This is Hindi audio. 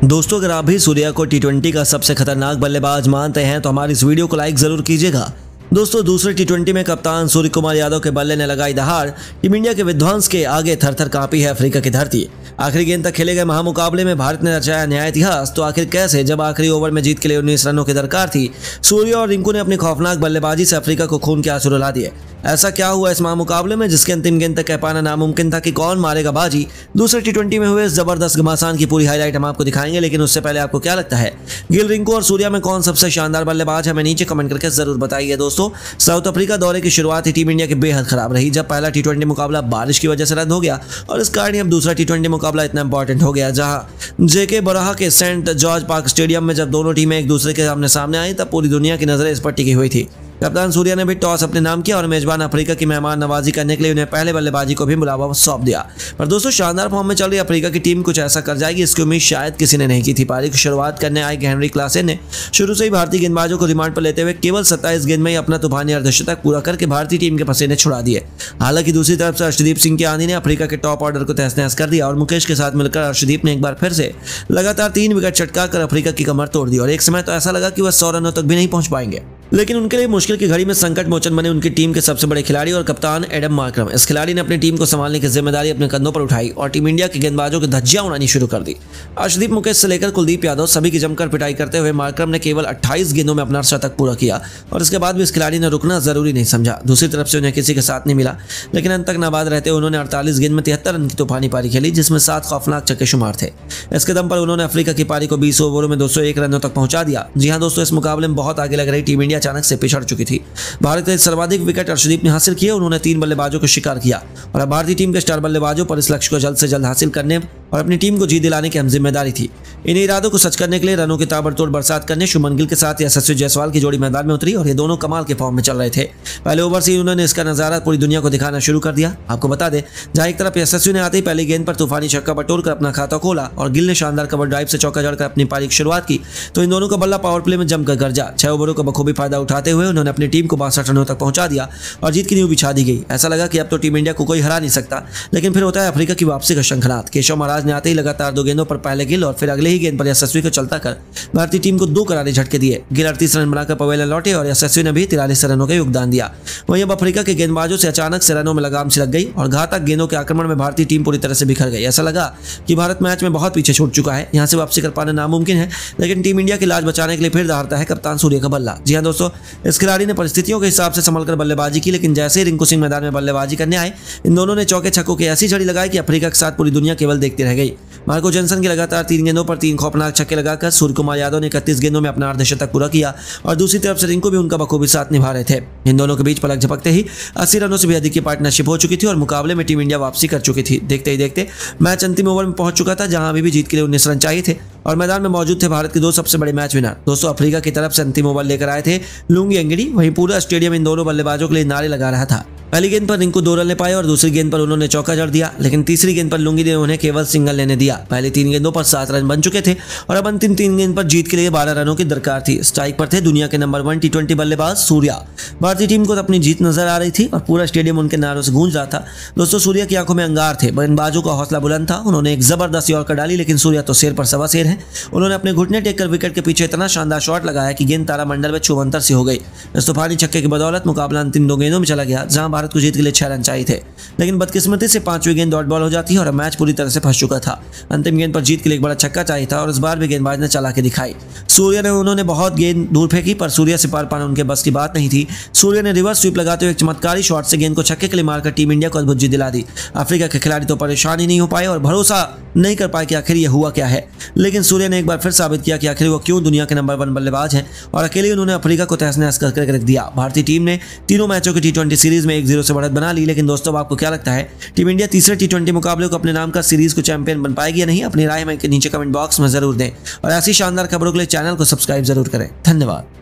दोस्तों अगर आप भी सूर्या को टी20 का सबसे खतरनाक बल्लेबाज मानते हैं तो हमारी इस वीडियो को लाइक जरूर कीजिएगा। दोस्तों दूसरे टी20 में कप्तान सूर्य कुमार यादव के बल्ले ने लगाई दहाड़। टीम इंडिया के विध्वंस के आगे थर थर कांपी है अफ्रीका की धरती। आखिरी गेंद तक खेले गए महामुकाबले में भारत ने रचाया नया इतिहास। तो आखिर कैसे, जब आखिरी ओवर में जीत के लिए 19 रनों की दरकार थी, सूर्य और रिंकू ने अपनी खौफनाक बल्लेबाजी से अफ्रीका को खून के आंसू रुला दिए। ऐसा क्या हुआ इस महामुकाबले में जिसके अंतिम गेंद तक कह पाना नामुमकिन था कि कौन मारेगा बाजी। दूसरे टी20 में हुए इस जबरदस्त घमासान की पूरी हाईलाइट हम आपको दिखाएंगे, लेकिन उससे पहले आपको क्या लगता है गिल, रिंकू और सूर्या में कौन सबसे शानदार बल्लेबाज है, हमें नीचे कमेंट करके जरूर बताइए। दोस्तों साउथ अफ्रीका दौरे की शुरुआत ही टीम इंडिया की बेहद खराब रही। जब पहला टी20 मुकाबला बारिश की वजह से रद्द हो गया और इस कारण अब दूसरा टी20 मुकाबला इतना इंपॉर्टेंट हो गया, जहां जेके बराह के सेंट जॉर्ज पार्क स्टेडियम में जब दोनों टीमें एक दूसरे के सामने आई तब पूरी दुनिया की नजरें इस पर टिकी हुई थी। कप्तान सूर्या ने भी टॉस अपने नाम किया और मेजबान अफ्रीका की मेहमान नवाजी करने के लिए उन्हें पहले बल्लेबाजी को भी मुलावा सौंप दिया। पर दोस्तों शानदार फॉर्म में चल रही अफ्रीका की टीम कुछ ऐसा कर जाएगी इसकी उम्मीद शायद किसी ने नहीं की थी। पारी की शुरुआत करने आए हेनरी क्लासेन ने शुरू से ही भारतीय गेंदबाजों को रिमांड पर लेते हुए केवल 27 गेंद में ही अपना तूफानी अर्धशतक पूरा करके भारतीय टीम के पसीने छुड़ा दिए। हालांकि दूसरी तरफ से अर्शदीप सिंह की आंधी ने अफ्रीका के टॉप ऑर्डर को तहस नहस कर दिया और मुकेश के साथ मिलकर अर्शदीप ने एक बार फिर से लगातार 3 विकेट चटकाकर अफ्रीका की कमर तोड़ दी और एक समय तो ऐसा लगा कि वह 100 रनों तक भी नहीं पहुंच पाएंगे। लेकिन उनके लिए मुश्किल की घड़ी में संकट मोचन बने उनकी टीम के सबसे बड़े खिलाड़ी और कप्तान एडम मार्करम। इस खिलाड़ी ने अपनी टीम को संभालने की जिम्मेदारी अपने कंधों पर उठाई और टीम इंडिया के गेंदबाजों की धज्जियां उड़ानी शुरू कर दी। अर्शदीप, मुकेश से लेकर कुलदीप यादव सभी की जमकर पिटाई करते हुए मार्करम ने केवल 28 गेंदों में अपना शतक पूरा किया और इसके बाद भी इस खिलाड़ी ने रुकना जरूरी नहीं समझा। दूसरी तरफ से उन्हें किसी के साथ नहीं मिला, लेकिन अंत तक नाबाद रहते हुए उन्होंने 48 गेंद में 73 रन की तूफानी पारी खेली, जिसमें 7 खौफनाक छक्के शुमार थे। इसके दम पर उन्होंने अफ्रीका की पारी को 20 ओवरों में 201 रनों तक पहुंचा दिया। जी हां दोस्तों, इस मुकाबले में बहुत आगे लग रही टीम इंडिया अचानक से पिछड़ चुकी थी। भारत के सर्वाधिक विकेट अर्शदीप ने हासिल किए। उन्होंने 3 बल्लेबाजों को शिकार किया और अब भारतीय टीम के स्टार बल्लेबाजों पर इस लक्ष्य को जल्द से जल्द हासिल करने और अपनी टीम को जीत दिलाने की अहम जिम्मेदारी थी। इन इरादों को सच करने के लिए रनों की ताबड़तोड़ बरसात करने शुभमन गिल के साथ यशस्वी जायसवाल की जोड़ी मैदान में उतरी और ये दोनों कमाल के फॉर्म में चल रहे थे। पहले ओवर से उन्होंने इसका नजारा पूरी दुनिया को दिखाना शुरू कर दिया। आपको बता दें, जहां एक तरफ यशस्वी ने आते ही पहली गेंद पर तूफानी छक्का बटोरकर अपना खाता खोला और गिल ने शानदार कवर ड्राइव से चौका जड़कर अपनी पारी की शुरुआत की, तो इन दोनों का बल्ला पावर प्ले में जमकर गरजा। 6 ओवरों का बखूबी फायदा उठाते हुए उन्होंने अपनी टीम को 62 रनों तक पहुंचा दिया और जीत की नींव बिछा दी गई। ऐसा लगा कि अब तो टीम इंडिया को कोई हरा नहीं सकता, लेकिन फिर होता है अफ्रीका की वापसी का शंखनाद। केशव महाराज ने आते ही लगातार 2 गेंदों पर पहले गिल और फिर अगले ही गेंद पर यशस्वी को चलता कर भारतीय टीम को 2 करारे झटके दिए। गिल 38 रन बनाकर पवेलियन लौटे और यशस्वी ने भी 43 रनों का योगदान दिया। वहीं अब अफ्रीका के गेंदबाजों से अचानक से रनों में लगाम सी लग गई और घातक गेंदों के आक्रमण में भारतीय टीम पूरी तरह से बिखर गई। ऐसा लगा कि भारत मैच में बहुत पीछे छूट चुका है, यहां से वापसी कर पाना नामुमकिन है। लेकिन टीम इंडिया की लाज बचाने के लिए फिर दहाड़ता है कप्तान सूर्य का बल्ला। जी हां दोस्तों, इस खिलाड़ी ने परिस्थितियों के हिसाब से संभलकर बल्लेबाजी की, लेकिन जैसे ही रिंकू सिंह मैदान में बल्लेबाजी करने आए, इन दोनों ने चौके छक्कों की ऐसी झड़ी लगाई कि अफ्रीका के साथ पूरी दुनिया केवल देखती रह गई। मार्को जेनसन की लगातार 3 गेंदों पर 3 खौफनाक छक्के लगाकर सूर्य कुमार यादव ने 31 गेंदों में अपना अर्धशतक पूरा किया और दूसरी तरफ से रिंकू भी उनका बखूबी साथ निभा रहे थे। इन दोनों के बीच पलक झपकते ही 80 रनों से भी अधिक की पार्टनरशिप हो चुकी थी और मुकाबले में टीम इंडिया वापसी कर चुकी थी। देखते ही देखते मैच अंतिम ओवर में पहुंच चुका था, जहां अभी भी जीत के लिए 19 रन चाहिए थे और मैदान में मौजूद थे भारत के 2 सबसे बड़े मैच विनर। दोस्तों अफ्रीका की तरफ से अंतिम ओवर लेकर आए थे लुंगी एंगडी। वहीं पूरा स्टेडियम इन दोनों बल्लेबाजों के लिए नारे लगा रहा था। पहली गेंद पर रिंकू 2 रन ले पाए और दूसरी गेंद पर उन्होंने चौका जड़ दिया, लेकिन तीसरी गेंद पर लुंगी ने उन्हें केवल सिंगल लेने दिया। पहली 3 गेंदों पर 7 रन बन चुके थे और अब अंतिम 3 गेंद पर जीत के लिए 12 रनों की दरकार थी। स्ट्राइक पर थे दुनिया के नंबर 1 टी20 बल्लेबाज सूर्या। भारतीय टीम को अपनी जीत नजर आ रही थी और पूरा स्टेडियम उनके नारों से गूंज रहा था। दोस्तों सूर्या की आंखों में अंगार थे, गेंदबाजों का हौसला बुलंद था। उन्होंने एक जबरदस्त यॉर्कर डाली, लेकिन सूर्या तो शेर पर सवा शेर है। उन्होंने अपने घुटने टेक कर विकेट के पीछे इतना शानदार शॉट लगाया कि गेंद तारामंडल में छुमंतर सी हो गई। इस तूफानी छक्के की बदौलत मुकाबला अंतिम 2 गेंदों में चला गया, जहां भारत को जीत के लिए 6 रन चाहिए थे। लेकिन बदकिस्मती से 5वीं गेंद डॉट बॉल हो जाती है और मैच पूरी तरह से फंस चुका था। अंतिम गेंद पर जीत के लिए एक बड़ा छक्का चाहिए था और इस बार भी गेंदबाज ने चला के दिखाई। सूर्य ने उन्होंने बहुत गेंद दूर फेंकी, पर सूर्य से पार पाना उनके बस की बात नहीं थी। सूर्य ने रिवर्स स्वीप लगाते हुए एक चमत्कारी शॉट से गेंद को छक्के के लिए मारकर टीम इंडिया को अद्भुत जीत दिला दी। अफ्रीका के खिलाड़ी तो परेशान ही नहीं हो पाए और भरोसा नहीं कर पाए कि आखिर ये हुआ क्या है, लेकिन सूर्य ने एक बार फिर साबित किया कि आखिर वो क्यों दुनिया के नंबर 1 बल्लेबाज हैं और अकेले उन्होंने अफ्रीका को तहस नहस करके रख दिया। भारतीय टीम ने तीनों मैचों की टी20 सीरीज में 1-0 से बढ़त बना ली। लेकिन दोस्तों आपको क्या लगता है, टीम इंडिया तीसरे टी20 मुकाबले को अपने नाम का सीरीज को चैंपियन बन पाएगी या नहीं? अपनी राय में नीचे कमेंट बॉक्स में जरूर दें और ऐसी शानदार खबरों के लिए चैनल को सब्सक्राइब जरूर करें। धन्यवाद।